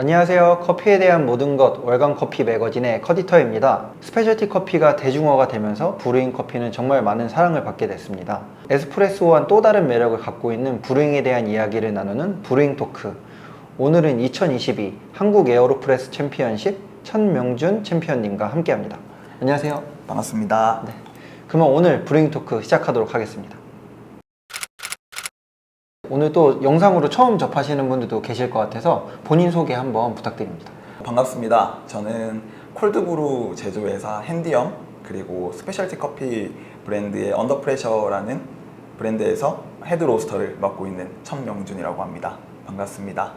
안녕하세요. 커피에 대한 모든 것 월간 커피 매거진의 커디터입니다. 스페셜티 커피가 대중화가 되면서 브루잉 커피는 정말 많은 사랑을 받게 됐습니다. 에스프레소와는 또 다른 매력을 갖고 있는 브루잉에 대한 이야기를 나누는 브루잉 토크. 오늘은 2022 한국 에어로프레스 챔피언십 천명준 챔피언님과 함께합니다. 안녕하세요. 반갑습니다. 네. 그러면 오늘 브루잉 토크 시작하도록 하겠습니다. 오늘 또 영상으로 처음 접하시는 분들도 계실 것 같아서 본인 소개 한번 부탁드립니다. 반갑습니다. 저는 콜드브루 제조회사 핸디엄 그리고 스페셜티 커피 브랜드의 언더프레셔라는 브랜드에서 헤드 로스터를 맡고 있는 천명준이라고 합니다. 반갑습니다.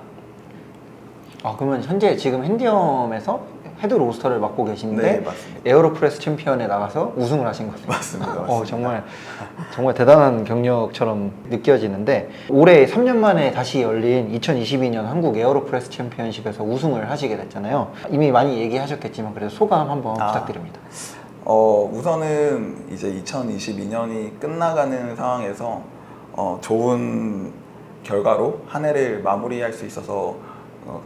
그러면 현재 지금 핸디엄에서 헤드 로스터를 맡고 계신데 네, 맞습니다. 에어로프레스 챔피언에 나가서 우승을 하신 거죠? 맞습니다. 정말 대단한 경력처럼 느껴지는데 올해 3년 만에 다시 열린 2022년 한국 에어로프레스 챔피언십에서 우승을 하시게 됐잖아요. 이미 많이 얘기하셨겠지만 그래도 소감 한번 부탁드립니다. 우선은 이제 2022년이 끝나가는 상황에서 좋은 결과로 한 해를 마무리할 수 있어서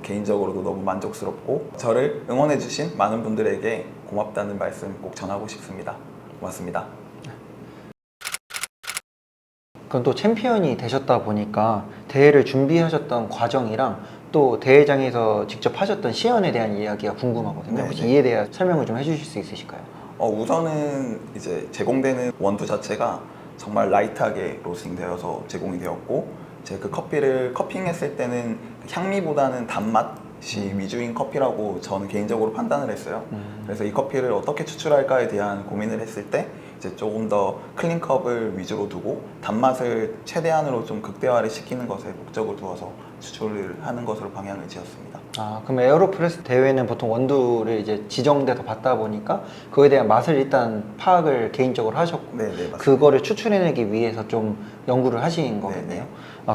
개인적으로도 너무 만족스럽고 저를 응원해주신 많은 분들에게 고맙다는 말씀 꼭 전하고 싶습니다. 고맙습니다. 그럼 또 챔피언이 되셨다 보니까 대회를 준비하셨던 과정이랑 또 대회장에서 직접 하셨던 시연에 대한 이야기가 궁금하거든요. 혹시 이에 대한 설명을 좀 해주실 수 있으실까요? 우선은 이제 제공되는 원두 자체가 정말 라이트하게 로스팅되어서 제공이 되었고 제가 그 커피를 커핑했을 때는 향미보다는 단맛이 위주인 커피라고 저는 개인적으로 판단을 했어요. 그래서 이 커피를 어떻게 추출할까에 대한 고민을 했을 때 이제 조금 더 클린컵을 위주로 두고 단맛을 최대한으로 좀 극대화를 시키는 것에 목적을 두어서 추출을 하는 것으로 방향을 지었습니다. 그럼 에어로프레스 대회는 보통 원두를 이제 지정돼서 받다 보니까 그거에 대한 맛을 일단 파악을 개인적으로 하셨고 네, 맞습니다. 그거를 추출해내기 위해서 좀 연구를 하신 거겠네요.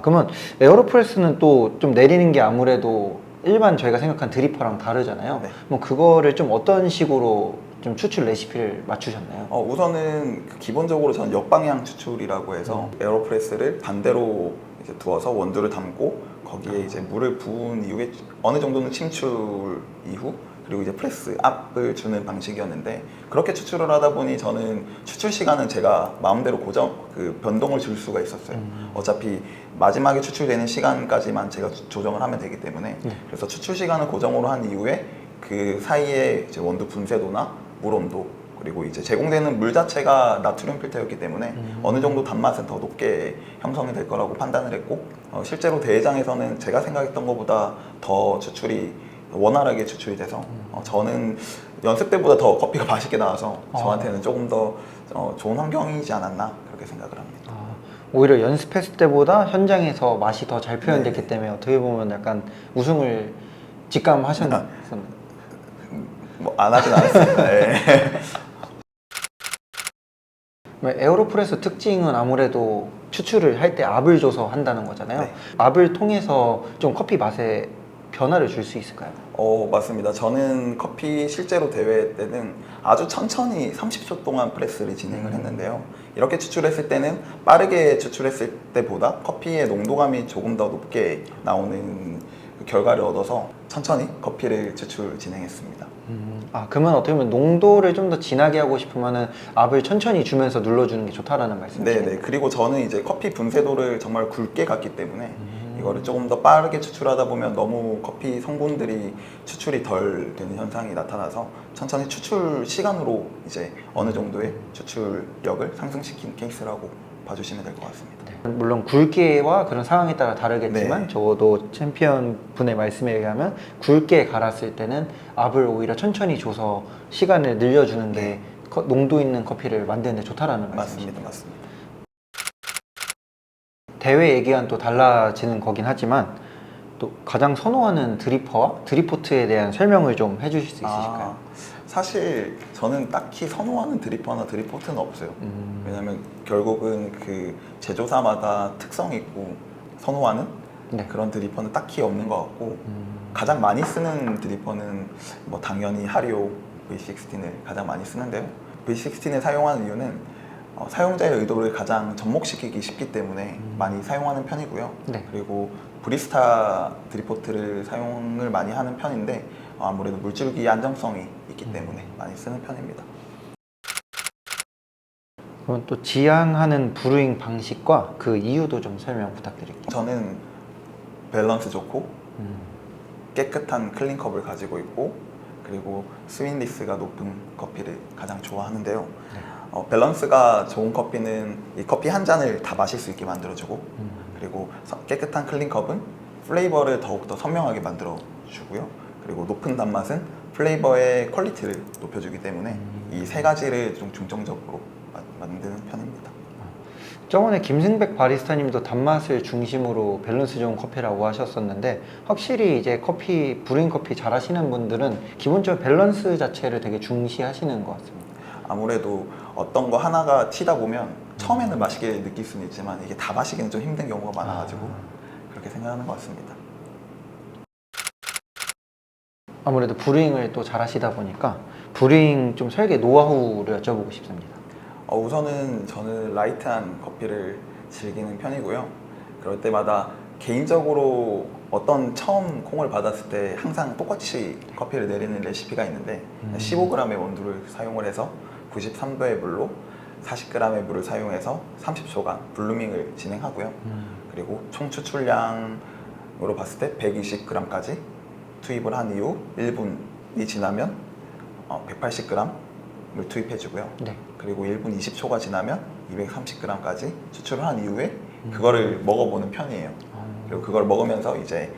그러면 에어로프레스는 또 좀 내리는 게 아무래도 일반 저희가 생각한 드리퍼랑 다르잖아요. 그럼 그거를 좀 어떤 식으로 좀 추출 레시피를 맞추셨나요? 우선은 기본적으로 저는 역방향 추출이라고 해서 에어로프레스를 반대로 이제 두어서 원두를 담고 거기에 이제 물을 부은 이후에 어느 정도는 침출 이후 그리고 이제 프레스 압을 주는 방식이었는데 그렇게 추출을 하다 보니 저는 추출 시간은 제가 마음대로 변동을 줄 수가 있었어요. 어차피 마지막에 추출되는 시간까지만 제가 조정을 하면 되기 때문에 그래서 추출 시간을 고정으로 한 이후에 그 사이에 이제 원두 분쇄도나 물 온도 그리고 이제 제공되는 물 자체가 나트륨 필터였기 때문에 어느 정도 단맛은 더 높게 형성이 될 거라고 판단을 했고 실제로 대회장에서는 제가 생각했던 것보다 더 추출이 원활하게 추출이 돼서 저는 연습 때보다 더 커피가 맛있게 나와서 저한테는 조금 더 좋은 환경이지 않았나 그렇게 생각을 합니다. 오히려 연습했을 때보다 현장에서 맛이 더 잘 표현됐기 때문에 어떻게 보면 약간 우승을 직감하셨나요? 안 하진 않았습니다. 에어로프레스 특징은 아무래도 추출을 할 때 압을 줘서 한다는 거잖아요. 압을 통해서 좀 커피 맛에 변화를 줄 수 있을까요? 맞습니다. 저는 커피 실제로 대회 때는 아주 천천히 30초 동안 프레스를 진행을 했는데요. 이렇게 추출했을 때는 빠르게 추출했을 때보다 커피의 농도감이 조금 더 높게 나오는 그 결과를 얻어서 천천히 커피를 진행했습니다. 그러면 어떻게 보면 농도를 좀 더 진하게 하고 싶으면은 압을 천천히 주면서 눌러주는 게 좋다라는 말씀이시죠? 네. 그리고 저는 이제 커피 분쇄도를 정말 굵게 갔기 때문에 이거를 조금 더 빠르게 추출하다 보면 너무 커피 성분들이 추출이 덜 되는 현상이 나타나서 천천히 추출 시간으로 이제 어느 정도의 추출력을 상승시킨 케이스라고 봐주시면 될 것 같습니다. 물론 굵기와 그런 상황에 따라 다르겠지만 적어도 챔피언 분의 말씀에 의하면 굵게 갈았을 때는 압을 오히려 천천히 줘서 시간을 늘려주는 게 농도 있는 커피를 만드는 데 좋다라는 말씀이십니다. 맞습니다. 대회 얘기와는 또 달라지는 거긴 하지만 또 가장 선호하는 드리퍼와 드리포트에 대한 설명을 좀 해주실 수 있으실까요? 사실 저는 딱히 선호하는 드리퍼나 드리포트는 없어요. 왜냐면 결국은 그 제조사마다 특성이 있고 선호하는 그런 드리퍼는 딱히 없는 것 같고 가장 많이 쓰는 드리퍼는 당연히 하리오 V16을 가장 많이 쓰는데요. V16을 사용하는 이유는 사용자의 의도를 가장 접목시키기 쉽기 때문에 많이 사용하는 편이고요. 네. 그리고 브리스타 드리포트를 사용을 많이 하는 편인데 아무래도 물줄기 안정성이 있기 때문에 많이 쓰는 편입니다. 그럼 또 지향하는 브루잉 방식과 그 이유도 좀 설명 부탁드릴게요. 저는 밸런스 좋고 깨끗한 클린컵을 가지고 있고 그리고 스윈리스가 높은 커피를 가장 좋아하는데요. 밸런스가 좋은 커피는 이 커피 한 잔을 다 마실 수 있게 만들어주고 그리고 깨끗한 클린컵은 플레이버를 더욱더 선명하게 만들어주고요. 그리고 높은 단맛은 플레이버의 퀄리티를 높여주기 때문에 이 세 가지를 좀 중점적으로 만드는 편입니다. 저번에 김승백 바리스타님도 단맛을 중심으로 밸런스 좋은 커피라고 하셨었는데 확실히 이제 브루잉 커피 잘 하시는 분들은 기본적으로 밸런스 자체를 되게 중시하시는 것 같습니다. 아무래도 어떤 거 하나가 튀다 보면 처음에는 맛있게 느낄 수는 있지만 이게 다 마시기는 좀 힘든 경우가 많아가지고 그렇게 생각하는 것 같습니다. 아무래도 브루잉을 또 잘 하시다 보니까 브루잉 좀 설계 노하우를 여쭤보고 싶습니다. 우선은 저는 라이트한 커피를 즐기는 편이고요. 그럴 때마다 개인적으로 어떤 처음 콩을 받았을 때 항상 똑같이 커피를 내리는 레시피가 있는데 15g의 원두를 사용을 해서 93도의 물로 40g의 물을 사용해서 30초간 블루밍을 진행하고요. 그리고 총 추출량으로 봤을 때 120g까지 투입을 한 이후 1분이 지나면 180g을 투입해주고요. 네. 그리고 1분 20초가 지나면 230g까지 추출을 한 이후에 그거를 먹어보는 편이에요. 그리고 그걸 먹으면서 이제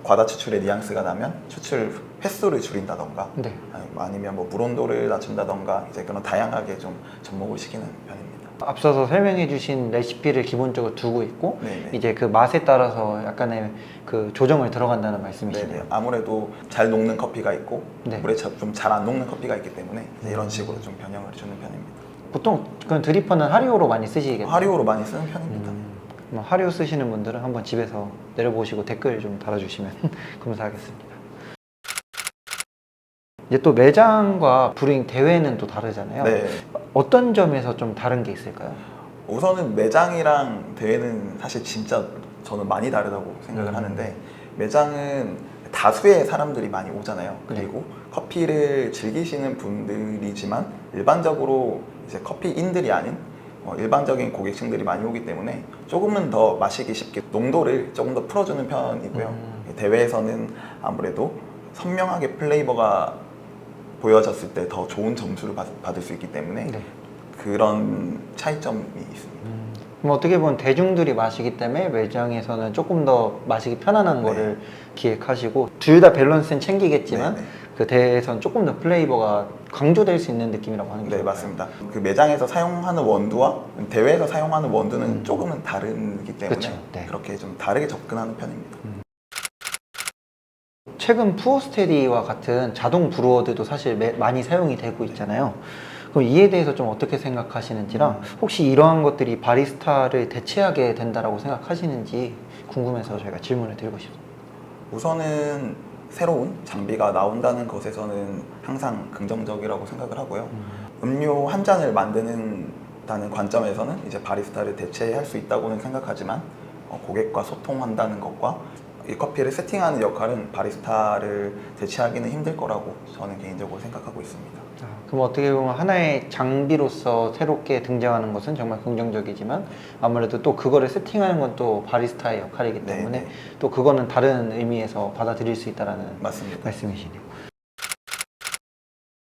과다 추출의 뉘앙스가 나면 추출 횟수를 줄인다던가 네. 아니면 뭐 물 온도를 낮춘다던가 이제 그런 다양하게 좀 접목을 시키는 편입니다. 앞서서 설명해 주신 레시피를 기본적으로 두고 있고 네네. 이제 그 맛에 따라서 약간의 그 조정을 들어간다는 말씀이시네요. 네네. 아무래도 잘 녹는 커피가 있고 네. 물에 좀 잘 안 녹는 커피가 있기 때문에 이런 식으로 좀 변형을 주는 편입니다. 보통 그럼 드리퍼는 하리오로 많이 쓰시겠네요. 하리오로 많이 쓰는 편입니다. 그럼 하리오 쓰시는 분들은 한번 집에서 내려보시고 댓글 좀 달아주시면 감사하겠습니다. 이제 또 매장과 브루잉 대회는 또 다르잖아요. 네. 어떤 점에서 좀 다른 게 있을까요? 우선은 매장이랑 대회는 사실 진짜 저는 많이 다르다고 생각을 하는데 매장은 다수의 사람들이 많이 오잖아요. 그리고 커피를 즐기시는 분들이지만 일반적으로 이제 커피인들이 아닌 일반적인 고객층들이 많이 오기 때문에 조금은 더 마시기 쉽게 농도를 조금 더 풀어주는 편이고요. 대회에서는 아무래도 선명하게 플레이버가 보여졌을 때 더 좋은 점수를 받을 수 있기 때문에 네. 그런 차이점이 있습니다. 그럼 어떻게 보면 대중들이 마시기 때문에 매장에서는 조금 더 마시기 편안한 거를 기획하시고 둘 다 밸런스는 챙기겠지만 네네. 그 대회에서는 조금 더 플레이버가 강조될 수 있는 느낌이라고 하는 거죠. 네, 맞습니다. 그 매장에서 사용하는 원두와 대회에서 사용하는 원두는 조금은 다르기 때문에 그쵸, 네. 그렇게 좀 다르게 접근하는 편입니다. 최근 푸어스테디와 같은 자동 브루어들도 사실 많이 사용이 되고 있잖아요. 그럼 이에 대해서 좀 어떻게 생각하시는지랑 혹시 이러한 것들이 바리스타를 대체하게 된다라고 생각하시는지 궁금해서 저희가 질문을 드리고 싶습니다. 우선은 새로운 장비가 나온다는 것에서는 항상 긍정적이라고 생각을 하고요. 음료 한 잔을 만드는다는 관점에서는 이제 바리스타를 대체할 수 있다고는 생각하지만 고객과 소통한다는 것과 이 커피를 세팅하는 역할은 바리스타를 대체하기는 힘들 거라고 저는 개인적으로 생각하고 있습니다. 그럼 어떻게 보면 하나의 장비로서 새롭게 등장하는 것은 정말 긍정적이지만 아무래도 또 그거를 세팅하는 건 또 바리스타의 역할이기 때문에 네네. 또 그거는 다른 의미에서 받아들일 수 있다는 맞습니다. 말씀이시네요.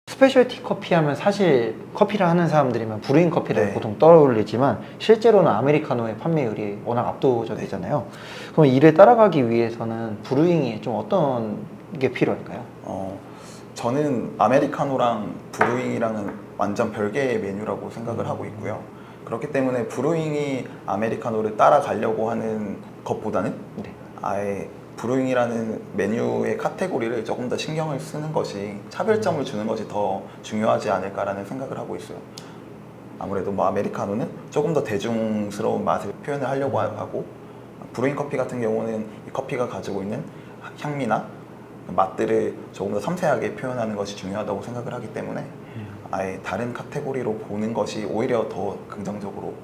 스페셜티 커피 하면 사실 커피를 하는 사람들이면 브루잉 커피를 네. 보통 떠올리지만 실제로는 아메리카노의 판매율이 워낙 압도적이잖아요. 그럼 이를 따라가기 위해서는 브루잉이 좀 어떤 게 필요할까요? 저는 아메리카노랑 브루잉이랑은 완전 별개의 메뉴라고 생각을 하고 있고요. 그렇기 때문에 브루잉이 아메리카노를 따라가려고 하는 것보다는 네. 아예 브루잉이라는 메뉴의 카테고리를 조금 더 신경을 쓰는 것이 차별점을 주는 것이 더 중요하지 않을까라는 생각을 하고 있어요. 아무래도 뭐 아메리카노는 조금 더 대중스러운 맛을 표현을 하려고 하고 브루잉 커피 같은 경우는 이 커피가 가지고 있는 향미나 맛들을 조금 더 섬세하게 표현하는 것이 중요하다고 생각을 하기 때문에 아예 다른 카테고리로 보는 것이 오히려 더 긍정적으로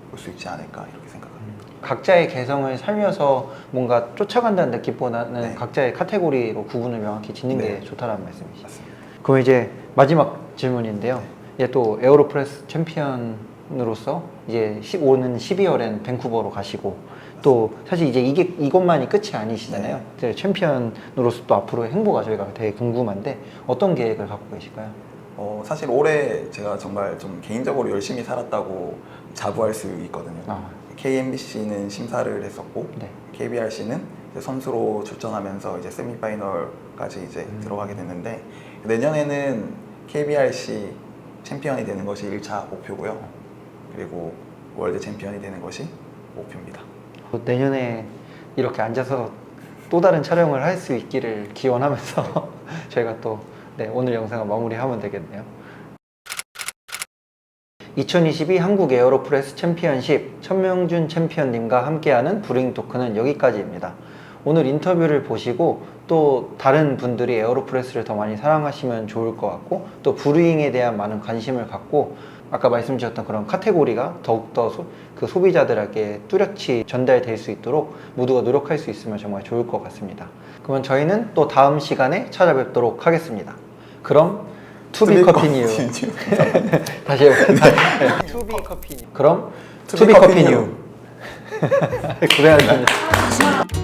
볼 수 있지 않을까 이렇게 생각합니다. 각자의 개성을 살면서 뭔가 쫓아간다는 느낌보다는 네. 각자의 카테고리로 구분을 명확히 짓는 네. 게 좋다는 말씀이시죠. 맞습니다. 그럼 이제 마지막 질문인데요. 이제 또 에어로프레스 챔피언으로서 이제 오는 12월엔 밴쿠버로 가시고 또 사실 이제 이것만이 끝이 아니시잖아요. 이제 챔피언으로서 또 앞으로 행보가 저희가 되게 궁금한데 어떤 계획을 갖고 계실까요? 사실 올해 제가 정말 좀 개인적으로 열심히 살았다고 자부할 수 있거든요. KMBC는 심사를 했었고 네. KBRC는 선수로 출전하면서 이제 세미파이널까지 이제 들어가게 됐는데 내년에는 KBRC 챔피언이 되는 것이 1차 목표고요. 그리고 월드 챔피언이 되는 것이 목표입니다. 내년에 이렇게 앉아서 또 다른 촬영을 할 수 있기를 기원하면서 저희가 또 오늘 영상을 마무리하면 되겠네요. 2022 한국 에어로프레스 챔피언십 천명준 챔피언님과 함께하는 브루잉 토크는 여기까지입니다. 오늘 인터뷰를 보시고 또 다른 분들이 에어로프레스를 더 많이 사랑하시면 좋을 것 같고 또 브루잉에 대한 많은 관심을 갖고 아까 말씀주셨던 그런 카테고리가 더욱더 그 소비자들에게 뚜렷이 전달될 수 있도록 모두가 노력할 수 있으면 정말 좋을 것 같습니다. 그러면 저희는 또 다음 시간에 찾아뵙도록 하겠습니다. 그럼 투비 커피 뉴 다시 해볼까요? 투비 커피 뉴 그럼 투비 커피 뉴 고생하셨습니다.